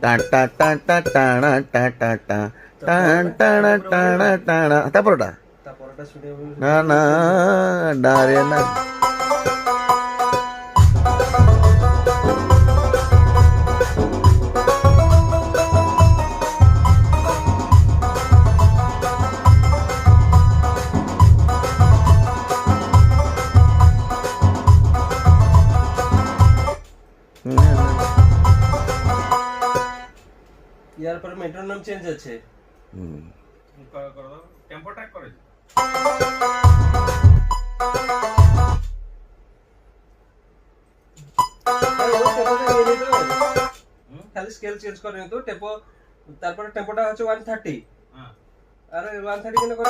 টা টা টা টা টানা টা টা টা টান টানা টানা টানা তারপরটা তারপরটা শুনে না না ডারে না ইয়ার পরে মেট্রোর নাম চেঞ্জ আছে। করো দাও টেম্পো ট্র্যাক করে দিও। খালি স্কেল চেঞ্জ করে নিতো টেম্পো, তারপরে টেম্পোটা হচ্ছে 130। হ্যাঁ আরে 130 কেন করে